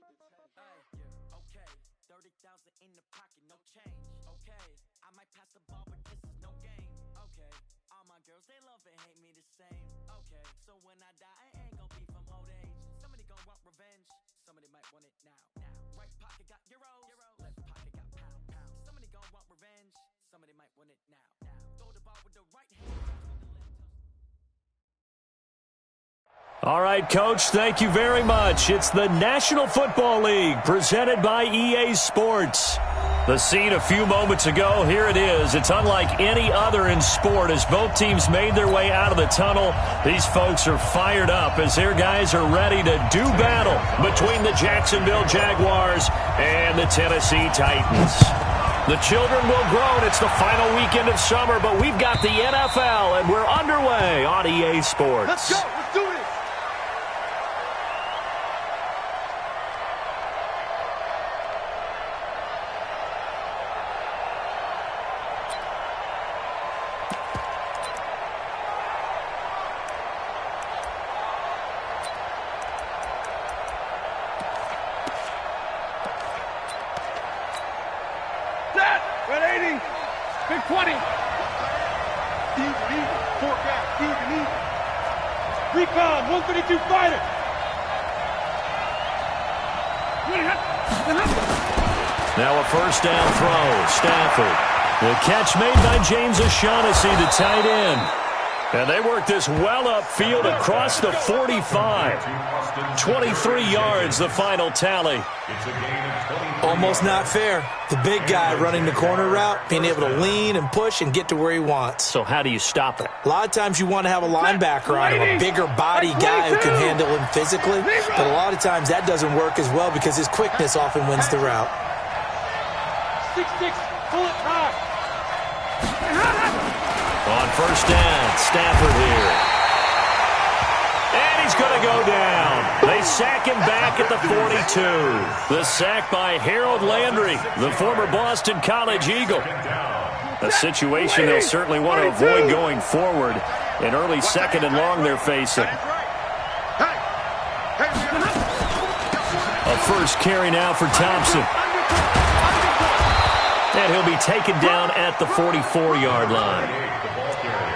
Okay, 30,000 in the pocket, no change. Okay, I might pass the ball, but this is no game. Okay, all my girls, they love and hate me the same. Okay, so when I die, I ain't gonna be from old age. Somebody gonna want revenge, somebody might want it now. Right pocket got euros, left pocket got pound. Somebody gonna want revenge, somebody might want it now. Throw the ball with the right hand. All right, Coach, thank you very much. It's the National Football League presented by EA Sports. The scene a few moments ago, here it is. It's unlike any other in sport as both teams made their way out of the tunnel. These folks are fired up as their guys are ready to do battle between the Jacksonville Jaguars and the Tennessee Titans. The children will grow, and it's the final weekend of summer, but we've got the NFL, and we're underway on EA Sports. Let's go. Let's do this. Big 20. Even. Four back. Even. Recon, 132 fighter. Now a first down throw. Stafford. The catch made by James O'Shaughnessy, the tight end. And they work this well upfield across the 45. 23 yards, the final tally. Almost not fair. The big guy running the corner route, being able to lean and push and get to where he wants. So how do you stop it? A lot of times you want to have a linebacker on him, a bigger body guy who can handle him physically. But a lot of times that doesn't work as well because his quickness often wins the route. 6'6", pull it high. On first down, Stafford here. And he's going to go down. They sack him back at the 42. The sack by Harold Landry, the former Boston College Eagle. A situation they'll certainly want to avoid going forward. An early second and long they're facing. A first carry now for Thompson. And he'll be taken down at the 44-yard line.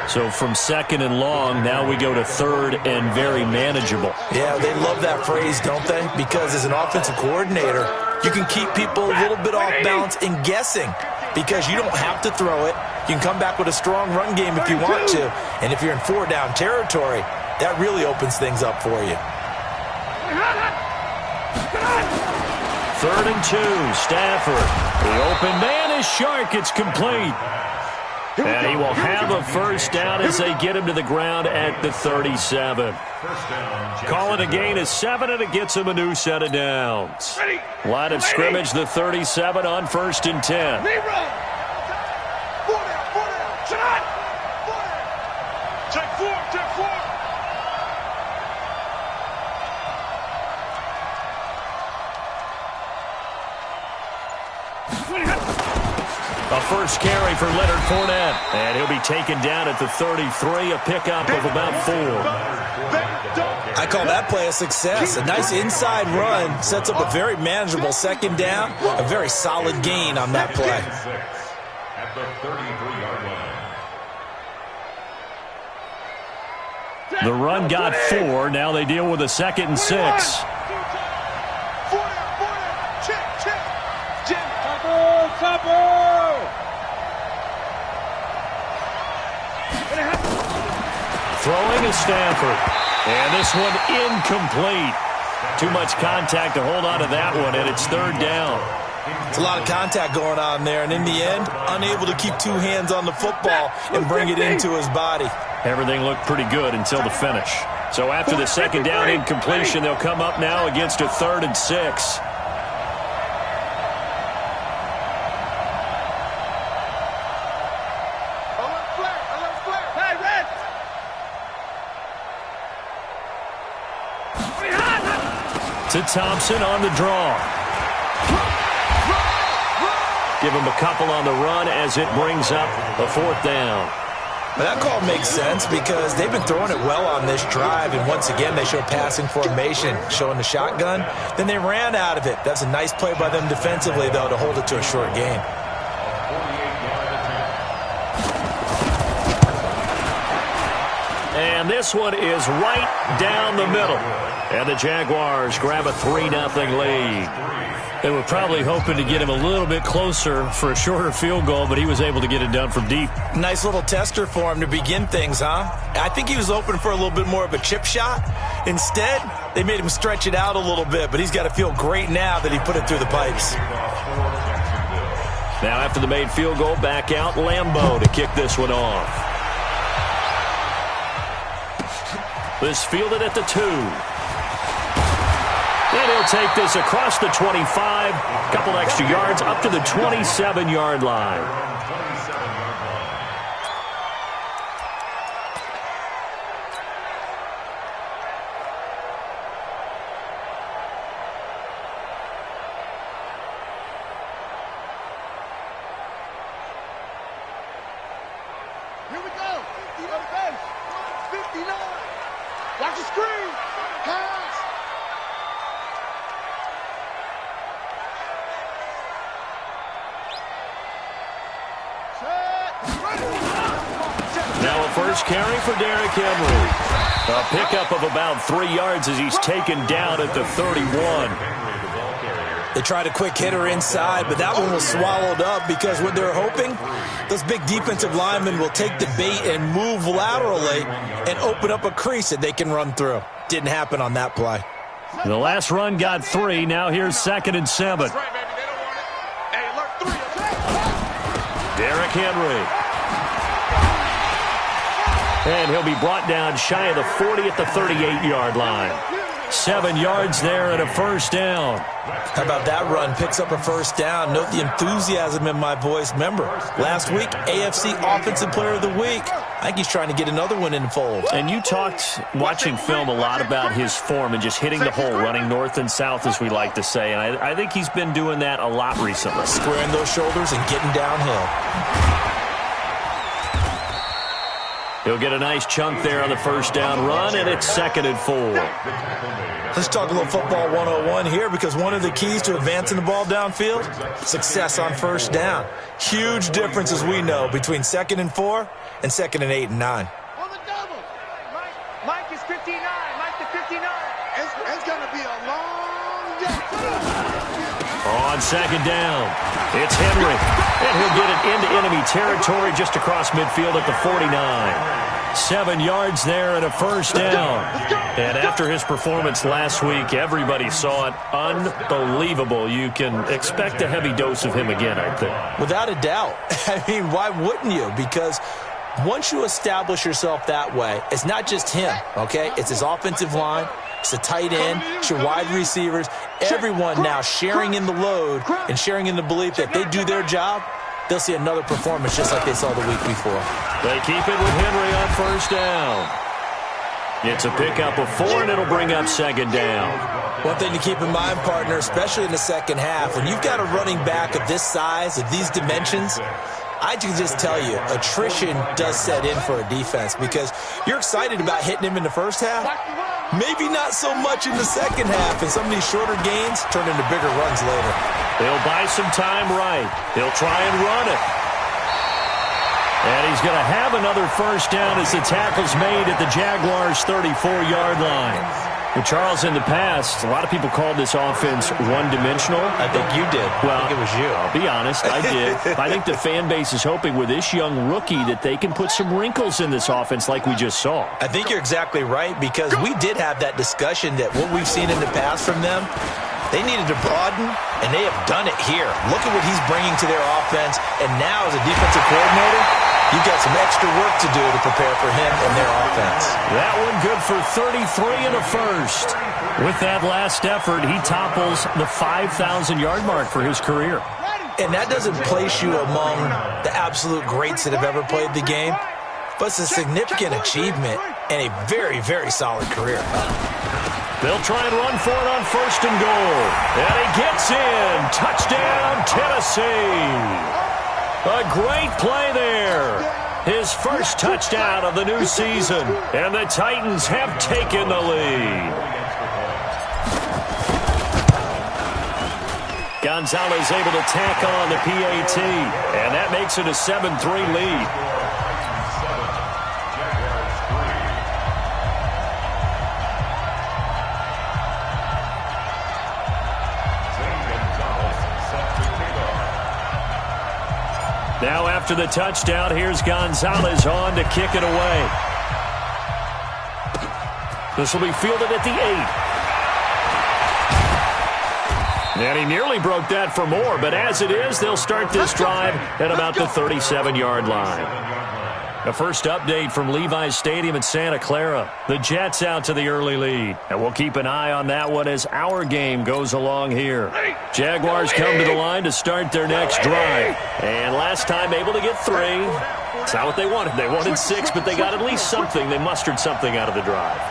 So from second and long, now we go to third and very manageable. Yeah, they love that phrase, don't they? Because as an offensive coordinator, you can keep people a little bit off balance and guessing because you don't have to throw it. You can come back with a strong run game if you want to. And if you're in four-down territory, that really opens things up for you. Third and two, Stafford. The open man is Shark. It's complete. And he will have a first down as they get him to the ground at the 37. Call it a gain of 7, and it gets him a new set of downs. Line of scrimmage, the 37 on first and 10. Check four. A first carry for Leonard Fournette. And he'll be taken down at the 33, a pickup of about 4. I call that play a success. A nice inside run sets up a very manageable second down. A very solid gain on that play. At the 33-yard line. The run got 4. Now they deal with a second and 6. Throwing is Stafford. And this one incomplete. Too much contact to hold on to that one, and it's third down. It's a lot of contact going on there, and in the end, unable to keep two hands on the football and bring it into his body. Everything looked pretty good until the finish. So after the second down incompletion, they'll come up now against a third and 6. To Thompson on the draw. Give him a couple on the run as it brings up a fourth down. Well, that call makes sense because they've been throwing it well on this drive, and once again they show passing formation, showing the shotgun. Then they ran out of it. That's a nice play by them defensively, though, to hold it to a short game. And this one is right down the middle. And the Jaguars grab a 3-0 lead. They were probably hoping to get him a little bit closer for a shorter field goal, but he was able to get it done from deep. Nice little tester for him to begin things, huh? I think he was hoping for a little bit more of a chip shot. Instead, they made him stretch it out a little bit, but he's got to feel great now that he put it through the pipes. Now after the made field goal, back out Lambeau to kick this one off. This fielded at the 2. And he'll take this across the 25, a couple extra yards up to the 27-yard line. Here we go. 50 on base. 59. Watch the screen. Pass. Now a first carry for Derrick Henry. A pickup of about 3 yards as he's taken down at the 31. They tried a quick hitter inside, but that one was swallowed up because what they're hoping, those big defensive linemen will take the bait and move laterally and open up a crease that they can run through. Didn't happen on that play. The last run got 3. Now here's 2nd and 7. Derrick Henry. And he'll be brought down shy of the 40 at the 38-yard line. 7 yards there and a first down. How about that run? Picks up a first down. Note the enthusiasm in my voice. Remember, last week, AFC Offensive Player of the Week. I think he's trying to get another one in the fold. And you talked, watching film, a lot about his form and just hitting the hole, running north and south, as we like to say. And I think he's been doing that a lot recently. Squaring those shoulders and getting downhill. He'll get a nice chunk there on the first down run, and it's 2nd and 4. Let's talk a little football 101 here, because one of the keys to advancing the ball downfield, success on first down. Huge difference, as we know, between 2nd and 4 and 2nd and 8 and 9. On the double. Mike is 59. Mike to 59. It's going to be a long day. On 2nd down, it's Henry. And he'll get it into enemy territory just across midfield at the 49. 7 yards there and a first down. And after his performance last week, everybody saw it. Unbelievable. You can expect a heavy dose of him again, I think. Without a doubt. I mean, why wouldn't you? Because once you establish yourself that way, it's not just him, okay? It's his offensive line. It's the tight end. It's your wide receivers. Everyone now sharing in the load and sharing in the belief that they do their job, they'll see another performance just like they saw the week before. They keep it with Henry on first down. It's a pickup of 4, and it'll bring up 2nd down. One thing to keep in mind, partner, especially in the second half, when you've got a running back of this size, of these dimensions, I can just tell you, attrition does set in for a defense because you're excited about hitting him in the first half. Maybe not so much in the second half, and some of these shorter gains turn into bigger runs later. He'll buy some time right. He'll try and run it. And he's going to have another first down as the tackle's made at the Jaguars' 34-yard line. Well, Charles, in the past, a lot of people called this offense one-dimensional. I think you did. Well, I think it was you. I'll be honest, I did. I think the fan base is hoping with this young rookie that they can put some wrinkles in this offense like we just saw. I think you're exactly right, because we did have that discussion that what we've seen in the past from them, they needed to broaden, and they have done it here. Look at what he's bringing to their offense, and now as a defensive coordinator, you've got some extra work to do to prepare for him and their offense. That one good for 33 and a first. With that last effort, he topples the 5,000-yard mark for his career. And that doesn't place you among the absolute greats that have ever played the game, but it's a significant achievement and a very, very solid career. They'll try and run for it on first and goal. And he gets in. Touchdown, Tennessee. A great play there. His first touchdown of the new season. And the Titans have taken the lead. Gonzalez able to tack on the PAT. And that makes it a 7-3 lead. Now after the touchdown, here's Gonzalez on to kick it away. This will be fielded at the 8. And he nearly broke that for more, but as it is, they'll start this drive at about the 37-yard line. The first update from Levi's Stadium in Santa Clara. The Jets out to the early lead. And we'll keep an eye on that one as our game goes along here. Jaguars come to the line to start their next drive. And last time able to get 3. It's not what they wanted. They wanted 6, but they got at least something. They mustered something out of the drive.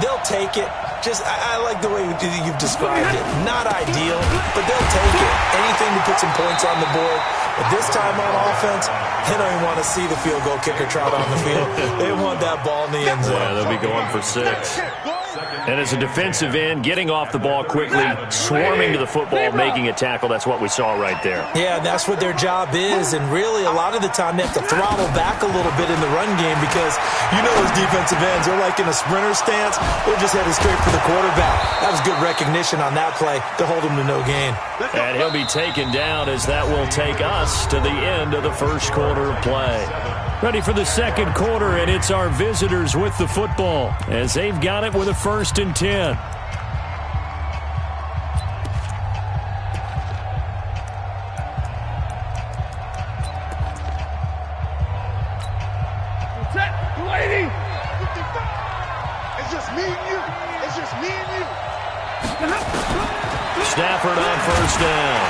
They'll take it. I like the way you've described it. Not ideal, but they'll take it. Anything to put some points on the board. But this time on offense, they don't even want to see the field goal kicker trot on the field. They want that ball in the end zone. Yeah, they'll be going for 6. And as a defensive end, getting off the ball quickly, swarming to the football, making a tackle, that's what we saw right there. Yeah, and that's what their job is. And really, a lot of the time, they have to throttle back a little bit in the run game because, you know, those defensive ends, they're like in a sprinter stance. They're just headed straight for the quarterback. That was good recognition on that play to hold him to no gain. And he'll be taken down as that will take us to the end of the first quarter of play. Ready for the second quarter, and it's our visitors with the football as they've got it with a 1st and 10. It's just me and you. It's just me and you. Stafford on 1st down.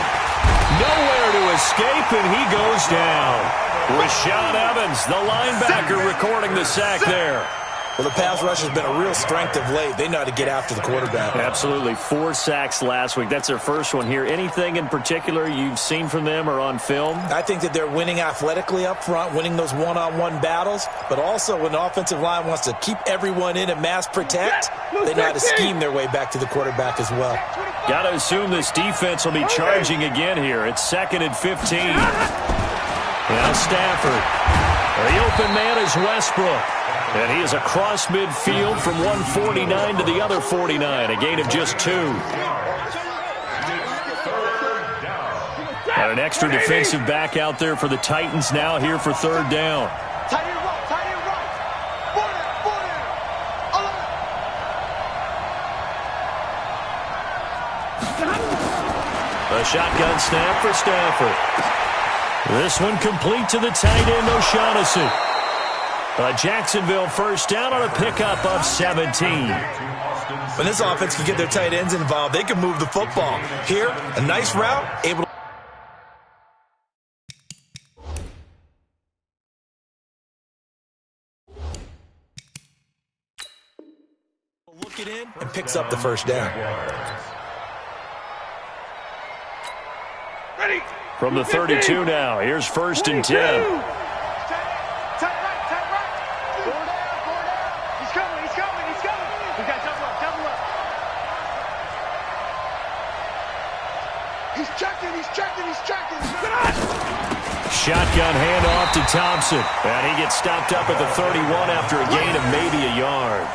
Nowhere to escape, and he goes down. Rashaan Evans, the linebacker, recording the sack there. Well, the pass rush has been a real strength of late. They know how to get after the quarterback. Absolutely. 4 sacks last week. That's their first one here. Anything in particular you've seen from them or on film? I think that they're winning athletically up front, winning those one-on-one battles, but also when the offensive line wants to keep everyone in and mass protect, they know how to scheme their way back to the quarterback as well. Got to assume this defense will be charging again here. It's 2nd and 15. Now Stafford. The open man is Westbrook. And he is across midfield from 149 to the other 49. A gain of just 2. And an extra defensive back out there for the Titans now here for 3rd down. A shotgun snap for Stafford. This one complete to the tight end, O'Shaughnessy. A Jacksonville 1st down on a pickup of 17. When this offense can get their tight ends involved, they can move the football. Here, a nice route, able to look it in and picks up the 1st down. Ready. From the 32 now, here's 1st and 10. He's checking. Shotgun handoff to Thompson. And he gets stopped up at the 31 after a gain of maybe a yard.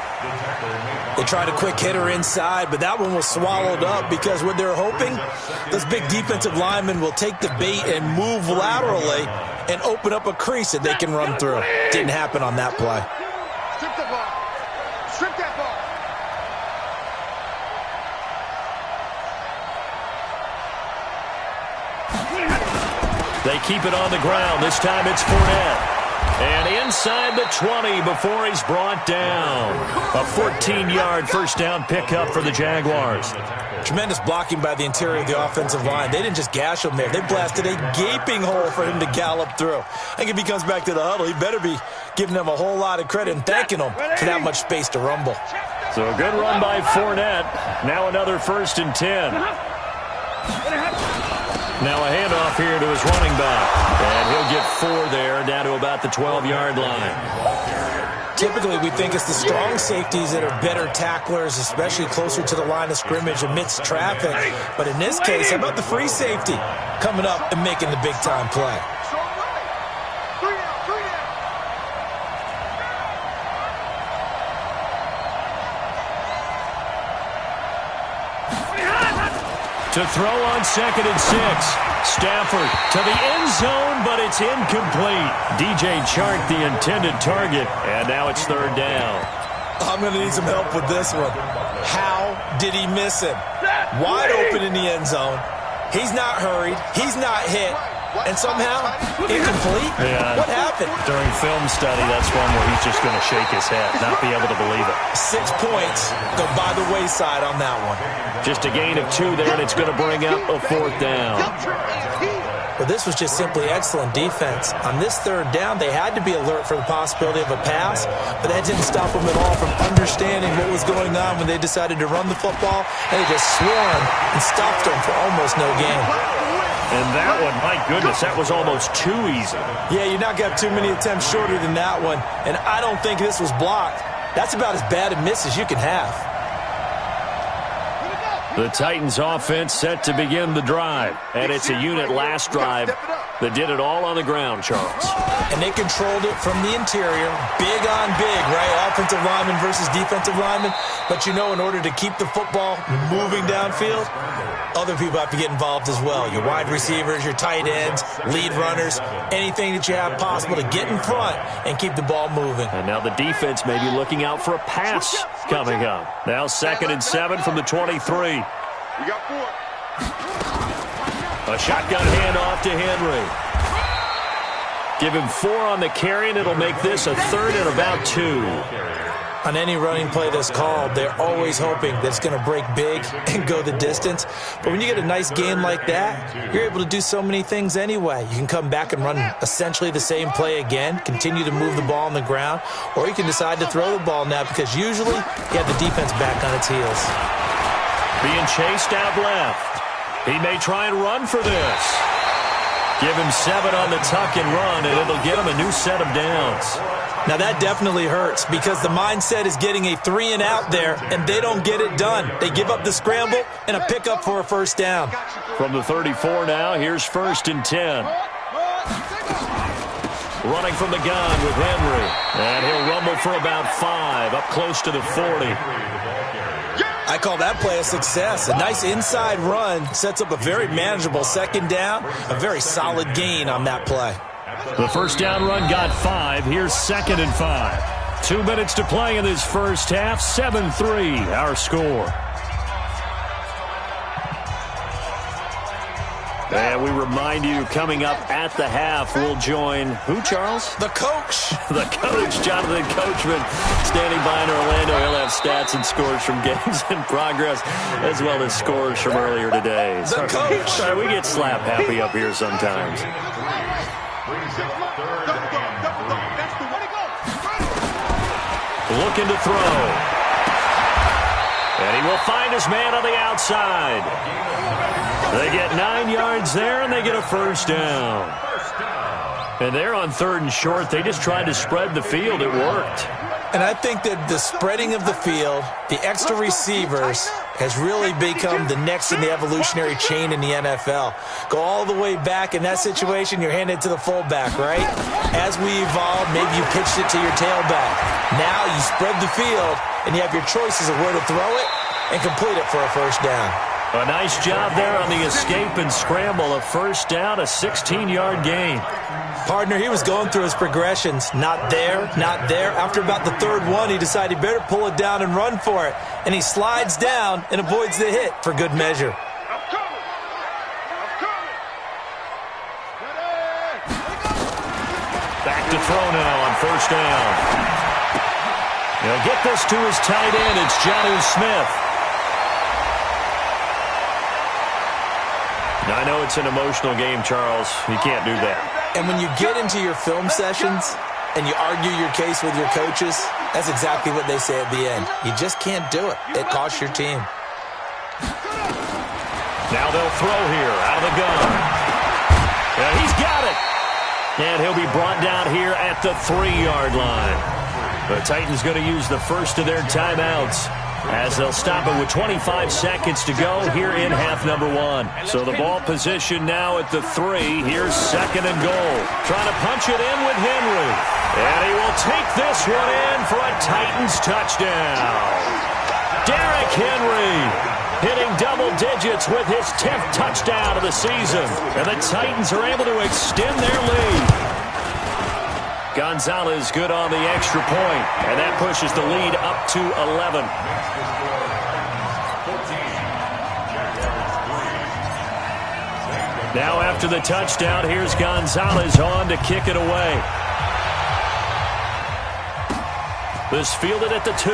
They tried a quick hitter inside, but that one was swallowed up because what they're hoping, those big defensive linemen will take the bait and move laterally and open up a crease that they can run through. Didn't happen on that play. Strip the ball. Strip that ball. They keep it on the ground. This time it's Fournette. And inside the 20 before he's brought down. A 14-yard 1st down pickup for the Jaguars. Tremendous blocking by the interior of the offensive line. They didn't just gash him there. They blasted a gaping hole for him to gallop through. I think if he comes back to the huddle, he better be giving them a whole lot of credit and thanking them for that much space to rumble. So a good run by Fournette. Now another 1st and 10. Now a handoff here to his running back. And he'll get 4 there down to about the 12-yard line. Typically, we think it's the strong safeties that are better tacklers, especially closer to the line of scrimmage amidst traffic. But in this case, how about the free safety coming up and making the big-time play? To throw on 2nd and 6. Stafford to the end zone, but it's incomplete. DJ Chark, the intended target, and now it's 3rd down. I'm going to need some help with this one. How did he miss him? Wide open in the end zone. He's not hurried. He's not hit. And somehow, incomplete? Yeah. What happened? During film study, that's one where he's just going to shake his head, not be able to believe it. 6 points go by the wayside on that one. Just a gain of 2 there, and it's going to bring up a 4th down. Well, this was just simply excellent defense. On this 3rd down, they had to be alert for the possibility of a pass, but that didn't stop them at all from understanding what was going on when they decided to run the football, and they just swarmed and stopped them for almost no gain. And that one, my goodness, that was almost too easy. Yeah, you're not going to have too many attempts shorter than that one, and I don't think this was blocked. That's about as bad a miss as you can have. The Titans offense set to begin the drive. And it's a unit last drive that did it all on the ground, Charles. And they controlled it from the interior. Big on big, right? Offensive lineman versus defensive lineman. But you know, in order to keep the football moving downfield, other people have to get involved as well. Your wide receivers, your tight ends, lead runners, anything that you have possible to get in front and keep the ball moving. And now the defense may be looking out for a pass coming up. Now 2nd and 7 from the 23. We got 4. A shotgun handoff to Henry. Give him 4 on the carry, and it'll make this a 3rd and about 2. On any running play that's called, they're always hoping that it's going to break big and go the distance. But when you get a nice game like that, you're able to do so many things anyway. You can come back and run essentially the same play again, continue to move the ball on the ground, or you can decide to throw the ball now because usually you have the defense back on its heels. Being chased out left. He may try and run for this. Give him 7 on the tuck and run, and it'll get him a new set of downs. Now that definitely hurts because the mindset is getting a 3 and out there, and they don't get it done. They give up the scramble and a pickup for a 1st down. From the 34 now, here's 1st and 10. Running from the gun with Henry. And he'll rumble for about 5, up close to the 40. I call that play a success. A nice inside run sets up a very manageable 2nd down, a very solid gain on that play. The 1st down run got 5. Here's 2nd and 5. 2 minutes to play in this first half. 7-3, our score. And we remind you, coming up at the half, we'll join who, Charles? The coach. The coach, Jonathan Coachman, standing by in Orlando. He'll have stats and scores from games in progress, as well as scores from earlier today. The coach. Sorry, we get slap happy up here sometimes. Looking to throw. And he will find his man on the outside. They get 9 yards there, and they get a 1st down. And they're on 3rd and short. They just tried to spread the field. It worked. And I think that the spreading of the field, the extra receivers, has really become the next in the evolutionary chain in the NFL. Go all the way back in that situation, you're handed to the fullback, right? As we evolve, maybe you pitched it to your tailback. Now you spread the field, and you have your choices of where to throw it and complete it for a 1st down. A nice job there on the escape and scramble. A 1st down, a 16-yard gain. Partner, he was going through his progressions. Not there, not there. After about the 3rd one, he decided he better pull it down and run for it. And he slides down and avoids the hit for good measure. Back to throw now on 1st down. He'll get this to his tight end. It's Jonnu Smith. Now, I know it's an emotional game, Charles. You can't do that. And when you get into your film sessions and you argue your case with your coaches, that's exactly what they say at the end. You just can't do it. It costs your team. Now they'll throw here out of the gun. And he's got it. And he'll be brought down here at the 3-yard line. The Titans going to use the first of their timeouts as they'll stop it with 25 seconds to go here in half number 1. So the ball position now at the 3. Here's 2nd and goal. Trying to punch it in with Henry. And he will take this one in for a Titans touchdown. Derrick Henry hitting double digits with his 10th touchdown of the season. And the Titans are able to extend their lead. Gonzalez good on the extra point, and that pushes the lead up to 11. Now after the touchdown, here's Gonzalez on to kick it away. This fielded at the 2.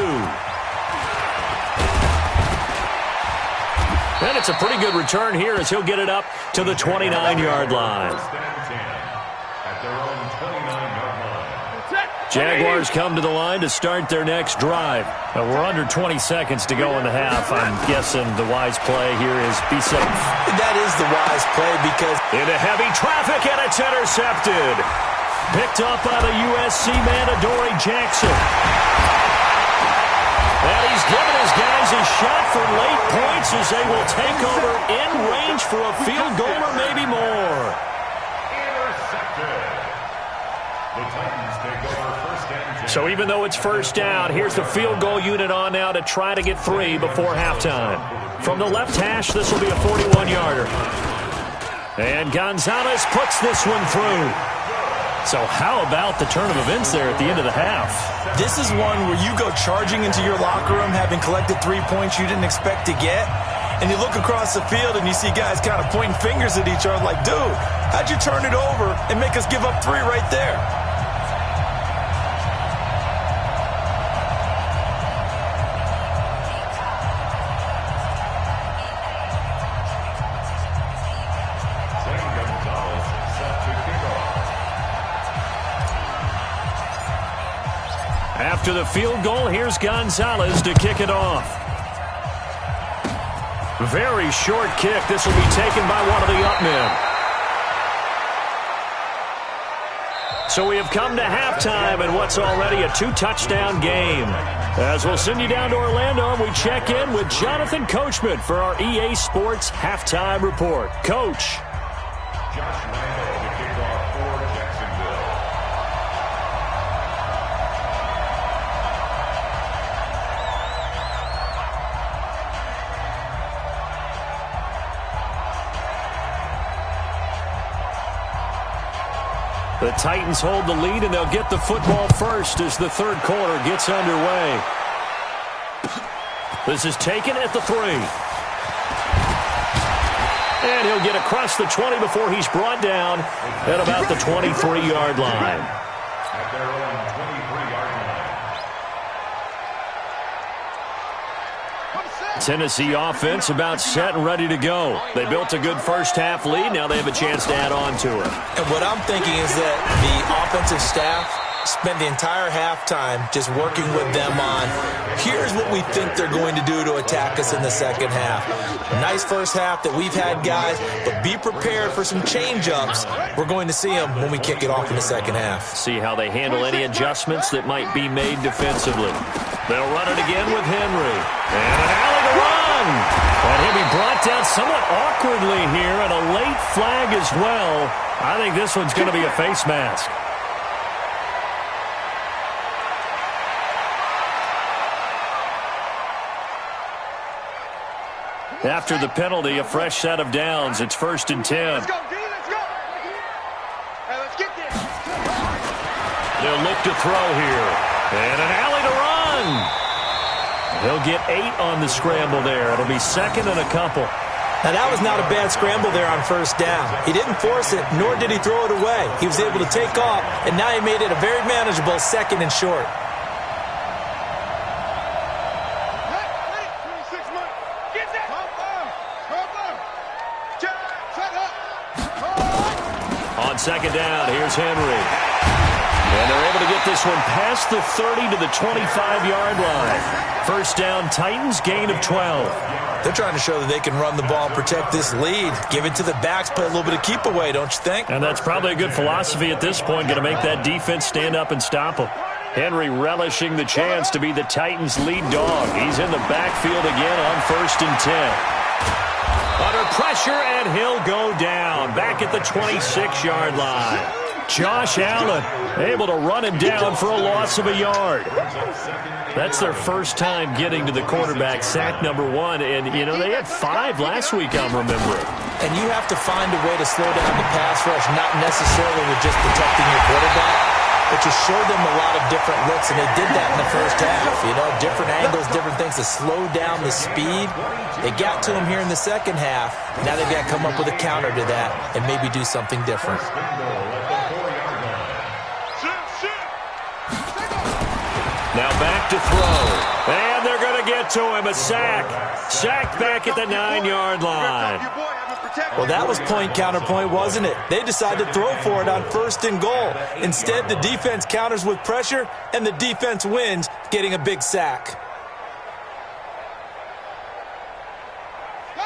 And it's a pretty good return here as he'll get it up to the 29-yard line. Jaguars come to the line to start their next drive. We're under 20 seconds to go in the half. I'm guessing the wise play here is be safe. That is the wise play because into heavy traffic, and it's intercepted. Picked up by the USC man, Adoree Jackson. And he's given his guys a shot for late points as they will take over in range for a field goal or maybe more. So even though it's first down, here's the field goal unit on now to try to get 3 before halftime. From the left hash, this will be a 41-yarder. And Gonzalez puts this one through. So how about the turn of events there at the end of the half? This is one where you go charging into your locker room having collected 3 points you didn't expect to get. And you look across the field and you see guys kind of pointing fingers at each other like, dude, how'd you turn it over and make us give up 3 right there? After the field goal, here's Gonzalez to kick it off. Very short kick. This will be taken by one of the up men. So we have come to halftime in what's already a 2-touchdown game. As we'll send you down to Orlando, we check in with Jonathan Coachman for our EA Sports Halftime Report. Coach. The Titans hold the lead, and they'll get the football first as the third quarter gets underway. This is taken at the 3. And he'll get across the 20 before he's brought down at about the 23-yard line. At their own 23-yard line. Tennessee offense about set and ready to go. They built a good first-half lead. Now they have a chance to add on to it. And what I'm thinking is that the offensive staff spent the entire halftime just working with them on, here's what we think they're going to do to attack us in the second half. A nice first half that we've had, guys, but be prepared for some change-ups. We're going to see them when we kick it off in the second half. See how they handle any adjustments that might be made defensively. They'll run it again with Henry. And an alley to run. And he'll be brought down somewhat awkwardly here, and a late flag as well. I think this one's going to be a face mask. After the penalty, a fresh set of downs. It's 1st and 10. Let's go, D, let's go. Hey, let's get this. They'll look to throw here. And an alley to run. He'll get 8 on the scramble there. It'll be 2nd and a couple. Now, that was not a bad scramble there on first down. He didn't force it, nor did he throw it away. He was able to take off, and now he made it a very manageable 2nd and short. On 2nd down, here's Henry. And they're able to get this one past the 30 to the 25-yard line. First down, Titans, gain of 12. They're trying to show that they can run the ball and protect this lead. Give it to the backs, play a little bit of keep away, don't you think? And that's probably a good philosophy at this point, going to make that defense stand up and stop them. Henry relishing the chance to be the Titans' lead dog. He's in the backfield again on 1st and 10. Under pressure, and he'll go down. Back at the 26-yard line. Josh Allen able to run him down for a loss of a yard. That's their first time getting to the quarterback, sack number 1. And, you know, they had 5 last week, I'm remembering. And you have to find a way to slow down the pass rush, not necessarily with just protecting your quarterback, but you show them a lot of different looks, and they did that in the first half. You know, different angles, different things to slow down the speed. They got to him here in the second half. Now they've got to come up with a counter to that and maybe do something different. Now back to throw. And they're going to get to him. A sack. Sacked back at the 9-yard line. Well, that was point counterpoint, wasn't it? They decided to throw for it on 1st and goal. Instead, the defense counters with pressure, and the defense wins, getting a big sack.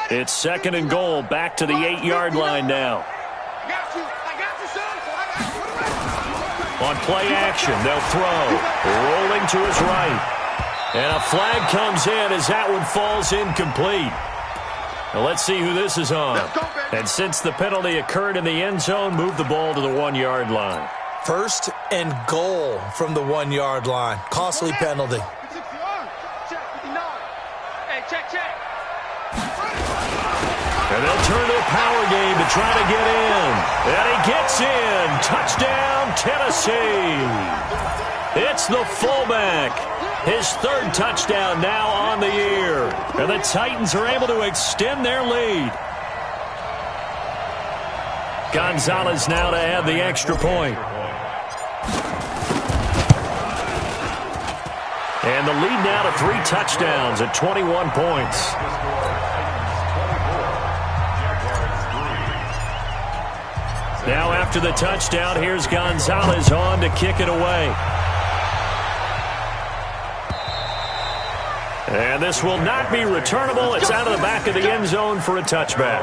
It's 2nd and goal. Back to the 8-yard line now. On play action, they'll throw. Rolling to his right. And a flag comes in as that one falls incomplete. Now let's see who this is on. And since the penalty occurred in the end zone, move the ball to the 1-yard line. 1st and goal from the 1-yard line. Costly penalty. And they'll turn to a power game to try to get in. And he gets in. Touchdown, Tennessee. It's the fullback. His 3rd touchdown now on the year. And the Titans are able to extend their lead. Gonzalez now to add the extra point. And the lead now to 3 touchdowns at 21 points. Now after the touchdown, here's Gonzalez on to kick it away. And this will not be returnable. It's out of the back of the end zone for a touchback.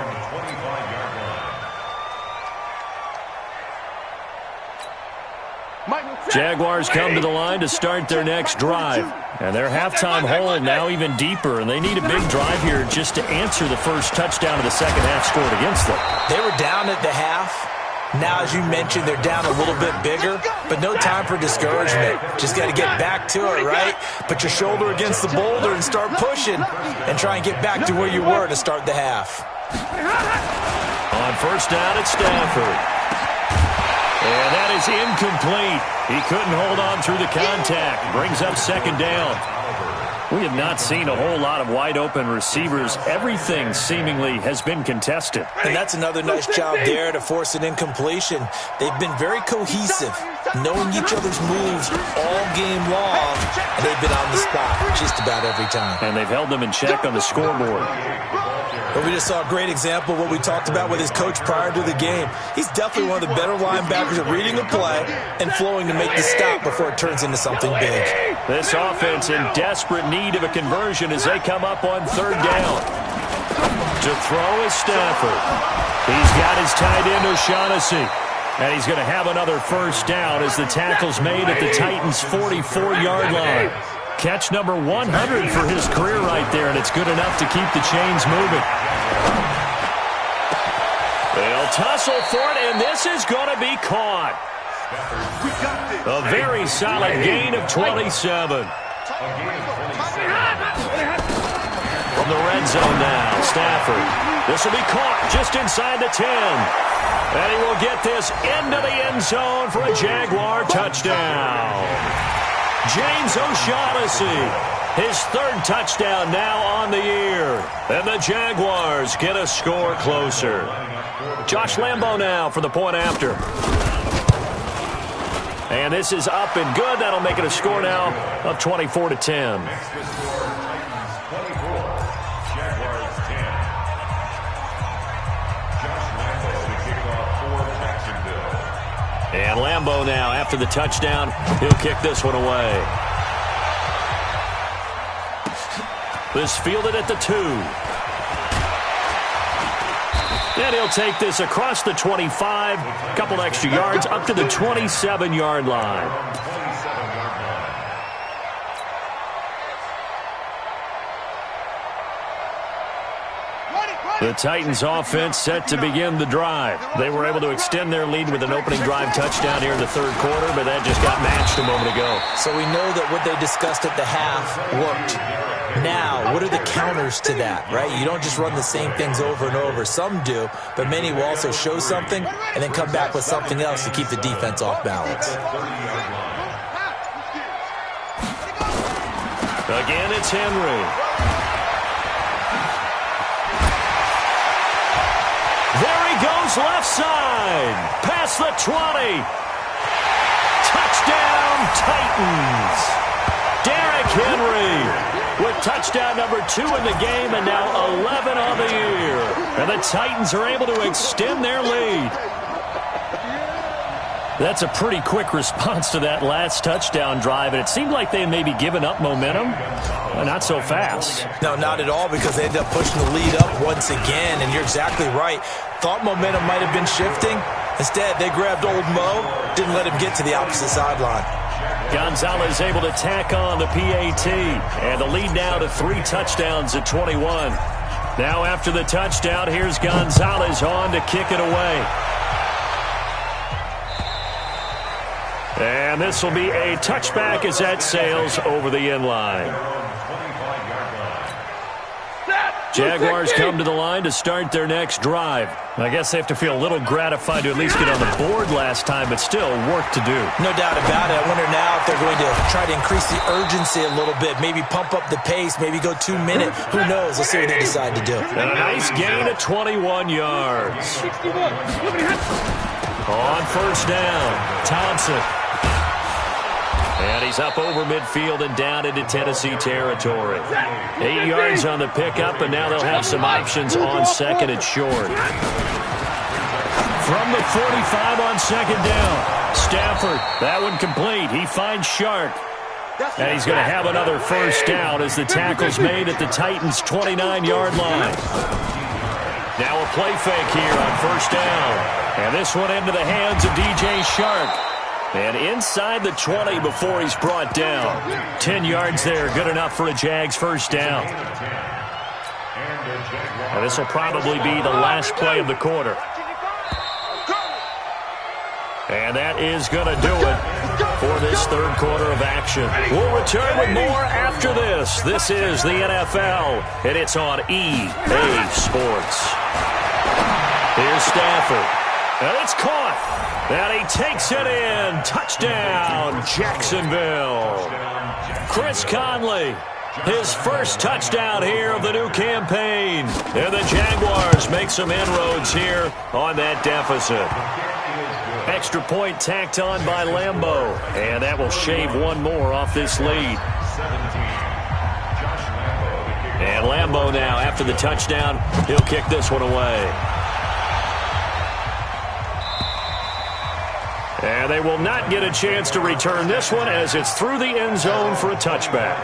Jaguars come to the line to start their next drive. And their halftime hole now even deeper. And they need a big drive here just to answer the first touchdown of the second half scored against them. They were down at the half. Now, as you mentioned, they're down a little bit bigger, but no time for discouragement. Just got to get back to it, right? Put your shoulder against the boulder and start pushing and try and get back to where you were to start the half. On 1st down, it's Stafford. And that is incomplete. He couldn't hold on through the contact. Brings up 2nd down. We have not seen a whole lot of wide-open receivers. Everything seemingly has been contested. And that's another nice job there to force an incompletion. They've been very cohesive, knowing each other's moves all game long, and they've been on the spot just about every time. And they've held them in check on the scoreboard. But we just saw a great example of what we talked about with his coach prior to the game. He's definitely one of the better linebackers at reading the play and flowing to make the stop before it turns into something big. This offense in desperate need of a conversion as they come up on 3rd down. To throw is Stafford. He's got his tight end O'Shaughnessy. And he's going to have another 1st down as the tackle's made at the Titans' 44-yard line. Catch number 100 for his career right there, and it's good enough to keep the chains moving. They'll tussle for it, and this is going to be caught. A very solid gain of 27. From the red zone now, Stafford. This will be caught just inside the 10. And he will get this into the end zone for a Jaguar touchdown. James O'Shaughnessy, his 3rd touchdown now on the year. And the Jaguars get a score closer. Josh Lambo now for the point after. And this is up and good. That'll make it a score now of 24-10. And Lambeau now, after the touchdown, he'll kick this one away. This fielded at the 2. And he'll take this across the 25, a couple extra yards, up to the 27-yard line. The Titans offense set to begin the drive. They were able to extend their lead with an opening drive touchdown here in the third quarter, but that just got matched a moment ago. So we know that what they discussed at the half worked. Now, what are the counters to that, right? You don't just run the same things over and over. Some do, but many will also show something and then come back with something else to keep the defense off balance. Again, it's Henry. There he goes, left side. Past the 20. Touchdown, Titans. Derrick Henry with touchdown number 2 in the game and now 11 on the year. And the Titans are able to extend their lead. That's a pretty quick response to that last touchdown drive, and it seemed like they had maybe given up momentum. Not so fast. No, not at all, because they ended up pushing the lead up once again, and you're exactly right. Thought momentum might have been shifting. Instead, they grabbed old Mo, didn't let him get to the opposite sideline. Gonzalez able to tack on the PAT, and the lead now to 3 touchdowns at 21. Now after the touchdown, here's Gonzalez on to kick it away. And this will be a touchback as that sails over the end line. Jaguars come to the line to start their next drive. I guess they have to feel a little gratified to at least get on the board last time, but still work to do. No doubt about it. I wonder now if they're going to try to increase the urgency a little bit, maybe pump up the pace, maybe go 2 minutes. Who knows? Let's see what they decide to do. And a nice gain of 21 yards. On first down, Thompson. And he's up over midfield and down into Tennessee territory. 8 yards on the pickup, and now they'll have some options on second and short. From the 45 on second down, Stafford, that one complete. He finds Shark. And he's going to have another first down as the tackle's made at the Titans' 29-yard line. Now a play fake here on first down. And this one into the hands of DJ Shark. And inside the 20 before he's brought down. 10 yards there, good enough for a Jags first down. And this will probably be the last play of the quarter. And that is going to do it for this third quarter of action. We'll return with more after this. This is the NFL, and it's on EA Sports. Here's Stafford. And it's caught. And he takes it in. Touchdown, Jacksonville. Chris Conley, his first touchdown here of the new campaign. And the Jaguars make some inroads here on that deficit. Extra point tacked on by Lambeau. And that will shave one more off this lead. And Lambeau now, after the touchdown, he'll kick this one away. And they will not get a chance to return this one as it's through the end zone for a touchback.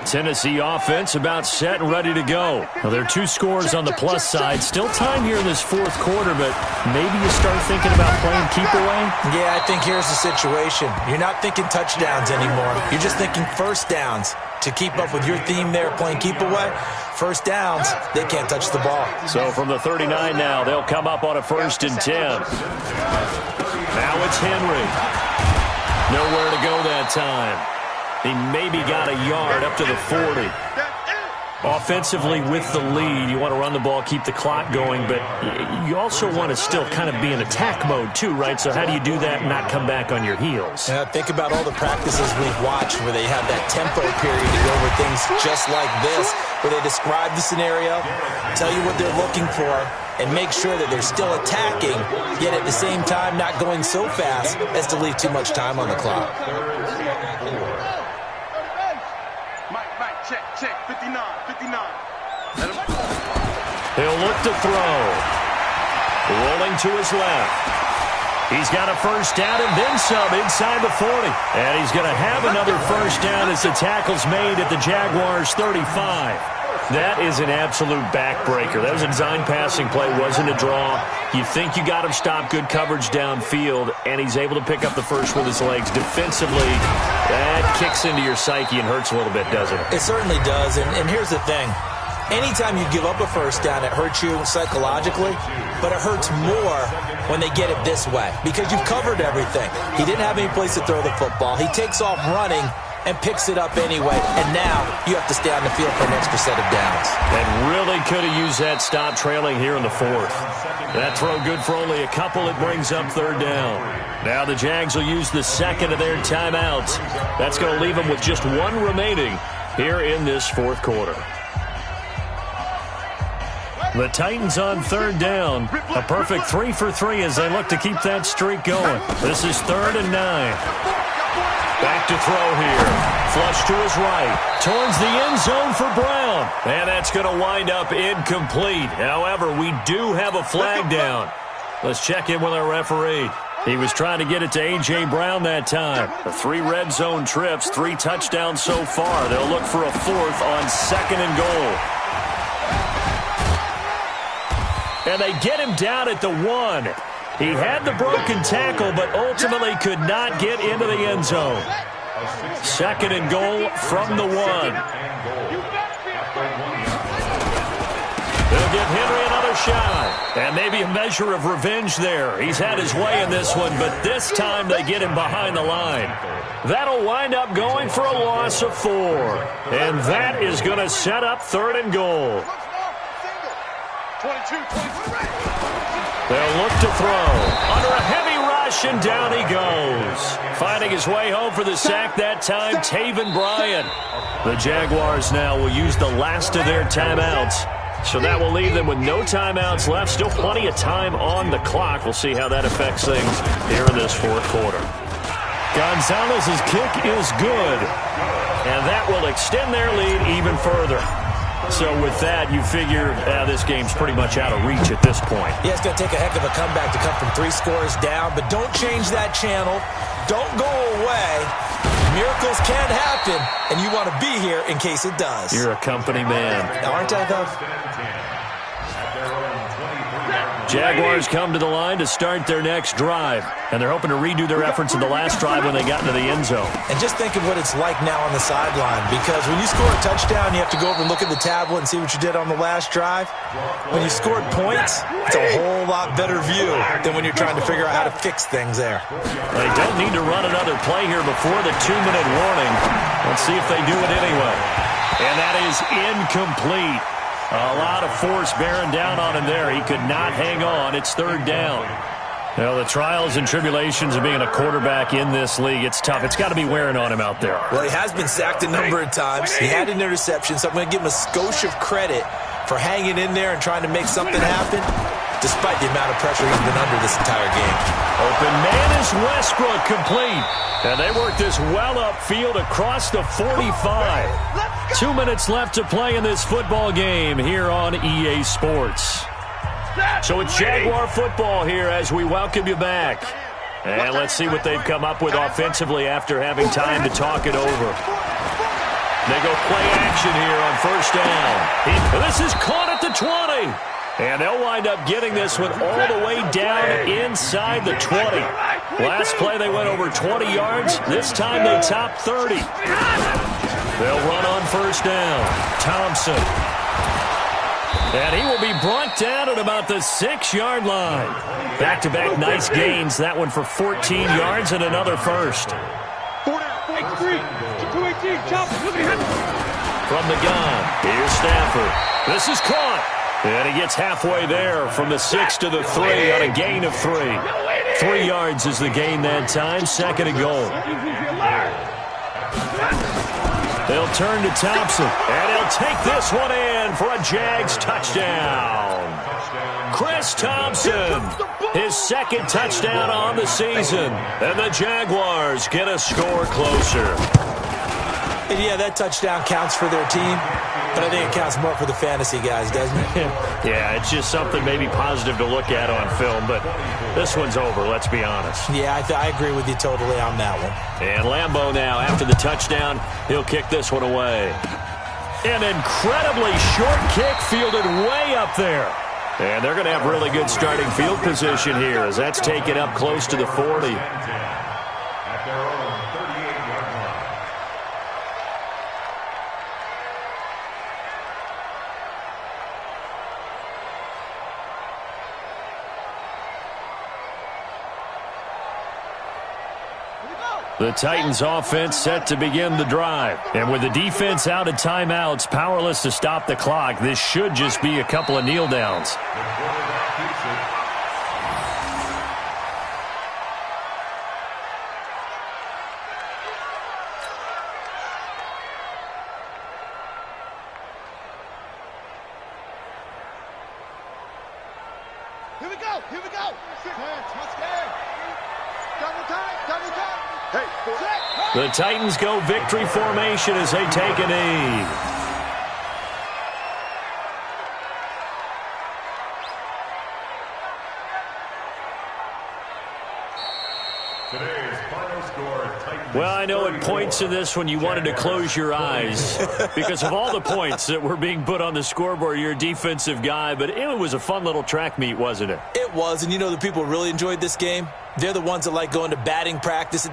Tennessee offense about set and ready to go. Now, there are 2 scores on the plus side. Still time here in this fourth quarter, but maybe you start thinking about playing keep away? Yeah, I think here's the situation. You're not thinking touchdowns anymore. You're just thinking first downs. To keep up with your theme there, playing keep away, first downs, they can't touch the ball. So from the 39 now, they'll come up on a 1st and 10. Now it's Henry. Nowhere to go that time. He maybe got a yard up to the 40. Offensively with the lead, you want to run the ball, keep the clock going, but you also want to still kind of be in attack mode too, right? So how do you do that and not come back on your heels? Yeah, think about all the practices we've watched where they have that tempo period to go over things just like this, where they describe the scenario, tell you what they're looking for, and make sure that they're still attacking, yet at the same time not going so fast as to leave too much time on the clock. Check, 59. He'll look to throw. Rolling to his left. He's got a first down and then some inside the 40. And he's going to have another first down as the tackle's made at the Jaguars' 35. That is an absolute backbreaker. That was a design passing play, wasn't a draw. You think you got him stopped, good coverage downfield, and he's able to pick up the first with his legs. Defensively, that kicks into your psyche and hurts a little bit, doesn't it? It certainly does, and here's the thing. Anytime you give up a first down, it hurts you psychologically, but it hurts more when they get it this way because you've covered everything. He didn't have any place to throw the football. He takes off running and picks it up anyway, and now you have to stay on the field for an extra set of downs. And really could have used that stop trailing here in the fourth. That throw good for only a couple. It brings up third down. Now the Jags will use the second of their timeouts. That's going to leave them with just one remaining here in this fourth quarter. The Titans on third down. A perfect 3 for 3 as they look to keep that streak going. This is 3rd and 9. Back to throw here. Flush to his right. Towards the end zone for Brown. And that's going to wind up incomplete. However, we do have a flag down. Let's check in with our referee. He was trying to get it to A.J. Brown that time. The 3 red zone trips, 3 touchdowns so far. They'll look for a 4th on 2nd and goal. And they get him down at the 1. He had the broken tackle, but ultimately could not get into the end zone. 2nd and goal from the 1. They'll give Henry another shot. And maybe a measure of revenge there. He's had his way in this one, but this time they get him behind the line. That'll wind up going for a loss of 4. And that is going to set up 3rd and goal. 22. They'll look to throw. Under a heavy rush, and down he goes. Finding his way home for the sack that time, Taven Bryan. The Jaguars now will use the last of their timeouts. So that will leave them with no timeouts left. Still plenty of time on the clock. We'll see how that affects things here in this fourth quarter. Gonzalez's kick is good. And that will extend their lead even further. So with that, you figure this game's pretty much out of reach at this point. Yeah, it's going to take a heck of a comeback to come from 3 scores down, but don't change that channel. Don't go away. Miracles can happen, and you want to be here in case it does. You're a company man. Aren't I, though? Jaguars come to the line to start their next drive, and they're hoping to redo their efforts in the last drive when they got into the end zone. And just think of what it's like now on the sideline, because when you score a touchdown, you have to go over and look at the tablet and see what you did on the last drive. When you scored points, it's a whole lot better view than when you're trying to figure out how to fix things there. They don't need to run another play here before the 2-minute warning. Let's see if they do it anyway. And that is incomplete. A lot of force bearing down on him there. He could not hang on. It's 3rd down. You know, the trials and tribulations of being a quarterback in this league, it's tough. It's got to be wearing on him out there. Well, he has been sacked a number of times. He had an interception, so I'm going to give him a skosh of credit for hanging in there and trying to make something happen, despite the amount of pressure he's been under this entire game. Open man is Westbrook, complete. And they work this well upfield across the 45. 2 minutes left to play in this football game here on EA Sports. So it's Jaguar football here as we welcome you back. And let's see what they've come up with offensively after having time to talk it over. They go play action here on first down. This is caught at the 20. And they'll wind up getting this one all the way down inside the 20. Last play they went over 20 yards. This time they top 30. They'll run on first down. Thompson. And he will be brought down at about the 6-yard line. Back-to-back nice gains. That one for 14 yards and another first. From the gun, here's Stafford. This is caught. And he gets halfway there from the 6 to the 3 on a gain of 3. 3 yards is the gain that time. 2nd and goal. They'll turn to Thompson, and he'll take this one in for a Jags touchdown. Chris Thompson, his 2nd touchdown on the season, and the Jaguars get a score closer. And yeah, that touchdown counts for their team. But I think it counts more for the fantasy guys, doesn't it? Yeah, it's just something maybe positive to look at on film, but this one's over, let's be honest. Yeah, I agree with you totally on that one. And Lambeau now, after the touchdown, he'll kick this one away. An incredibly short kick fielded way up there. And they're going to have really good starting field position here as that's taken up close to the 40. At their own 38-yard line. The Titans offense set to begin the drive. And with the defense out of timeouts, powerless to stop the clock, this should just be a couple of kneel downs. The quarterback keeps it. Here we go. Here we go. Touchdown. Double time. Double time. Hey, The Titans go victory formation as they take a knee. Today's final score, Titans. Well, I know at points in this one you wanted to close your eyes because of all the points that were being put on the scoreboard. You're a defensive guy, but it was a fun little track meet, wasn't it? It was, and you know the people who really enjoyed this game? They're the ones that like going to batting practice.